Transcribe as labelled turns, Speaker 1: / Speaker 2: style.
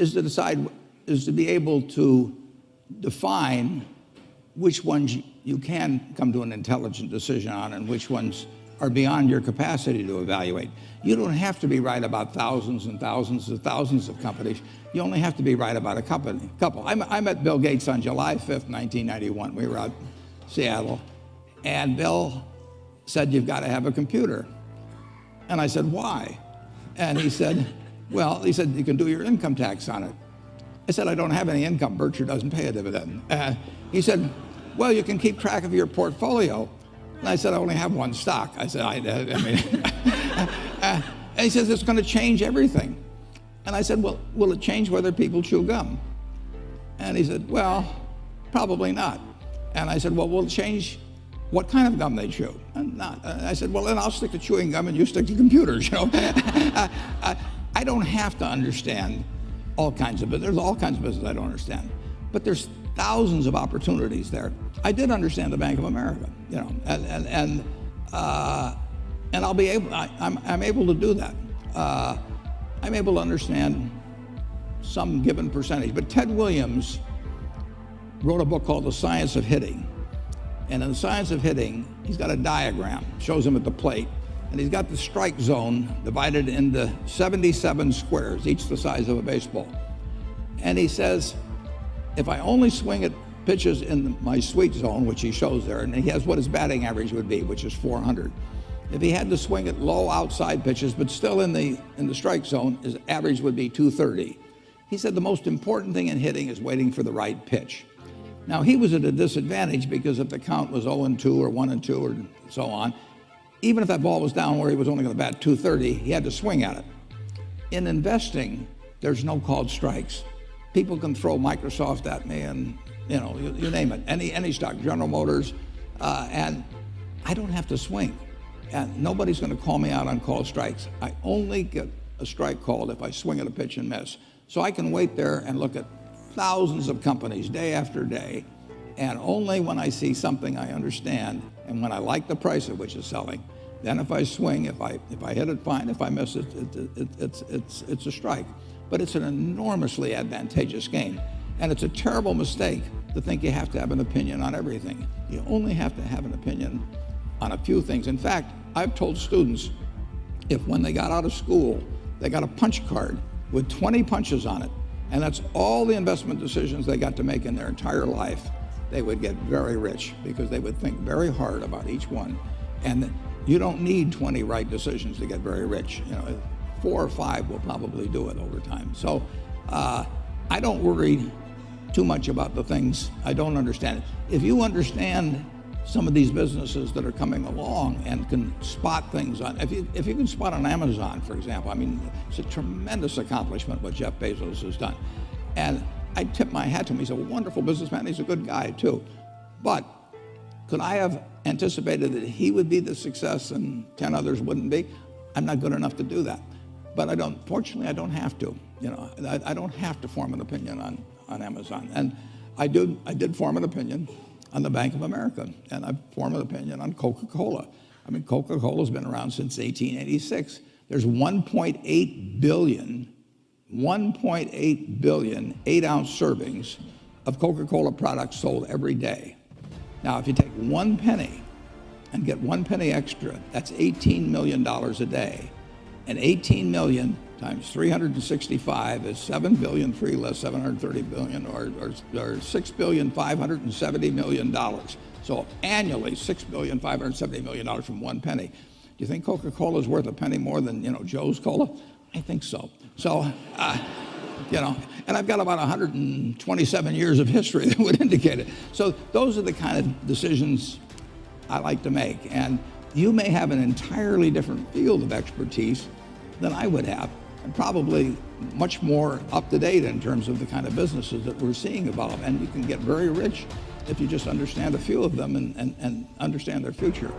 Speaker 1: is to be able to define which ones you can come to an intelligent decision on and which ones are beyond your capacity to evaluate. You don't have to be right about thousands and thousands and thousands of companies. You only have to be right about a couple. I met Bill Gates on July 5th, 1991. We were out in Seattle, and Bill said, "You've got to have a computer." And I said, "Why?" And he said, "You can do your income tax on it." I said, "I don't have any income. Berkshire doesn't pay a dividend." He said, "Well, you can keep track of your portfolio." And I said, "I only have one stock." I said, and he says, "It's going to change everything." And I said, "Well, will it change whether people chew gum?" And he said, "Well, probably not." And I said, "Well, will it change what kind of gum they chew?" And not. I said, "Well, then I'll stick to chewing gum and you stick to computers." I don't have to understand all kinds of business. There's all kinds of business I don't understand. But there's thousands of opportunities there. I did understand the Bank of America, and I'll be able. I'm able to do that. I'm able to understand some given percentage. But Ted Williams wrote a book called The Science of Hitting, and in The Science of Hitting, he's got a diagram, shows him at the plate, and he's got the strike zone divided into 77 squares, each the size of a baseball. And he says, if I only swing at pitches in my sweet zone, which he shows there, and he has what his batting average would be, which is 400. If he had to swing at low outside pitches, but still in the strike zone, his average would be 230. He said the most important thing in hitting is waiting for the right pitch. Now, he was at a disadvantage because if the count was 0-2 or 1-2 or so on, even if that ball was down where he was only going to bat 230, he had to swing at it. In investing, there's no called strikes. People can throw Microsoft at me and, you name it, any stock, General Motors, and I don't have to swing. And nobody's going to call me out on called strikes. I only get a strike called if I swing at a pitch and miss. So I can wait there and look at thousands of companies day after day, and only when I see something I understand and when I like the price at which it's selling, then if I swing, if I hit it, fine. If I miss it, it's a strike. But it's an enormously advantageous game. And it's a terrible mistake to think you have to have an opinion on everything. You only have to have an opinion on a few things. In fact, I've told students, if when they got out of school, they got a punch card with 20 punches on it, and that's all the investment decisions they got to make in their entire life, they would get very rich because they would think very hard about each one. And you don't need 20 right decisions to get very rich. 4 or 5 will probably do it over time. So I don't worry too much about the things I don't understand. If you understand some of these businesses that are coming along and can spot things on, if you can spot on Amazon, for example, it's a tremendous accomplishment what Jeff Bezos has done. And I tip my hat to him. He's a wonderful businessman. He's a good guy too. But could I have anticipated that he would be the success and 10 others wouldn't be? I'm not good enough to do that. But fortunately, I don't have to. I don't have to form an opinion on Amazon. And I did form an opinion on the Bank of America, and I formed an opinion on Coca-Cola. Coca-Cola's been around since 1886. There's 1.8 billion 8-ounce servings of Coca-Cola products sold every day. Now, if you take 1 penny and get 1 penny extra, that's $18 million a day. And 18 million times 365 is 7 billion, 3 less 730 billion, or $6,570,000,000. So annually, $6,570,000,000 from 1 penny. Do you think Coca-Cola is worth a penny more than Joe's Cola? I think so. So, and I've got about 127 years of history that would indicate it. So those are the kind of decisions I like to make. And you may have an entirely different field of expertise than I would have, and probably much more up to date in terms of the kind of businesses that we're seeing evolve. And you can get very rich if you just understand a few of them and understand their future.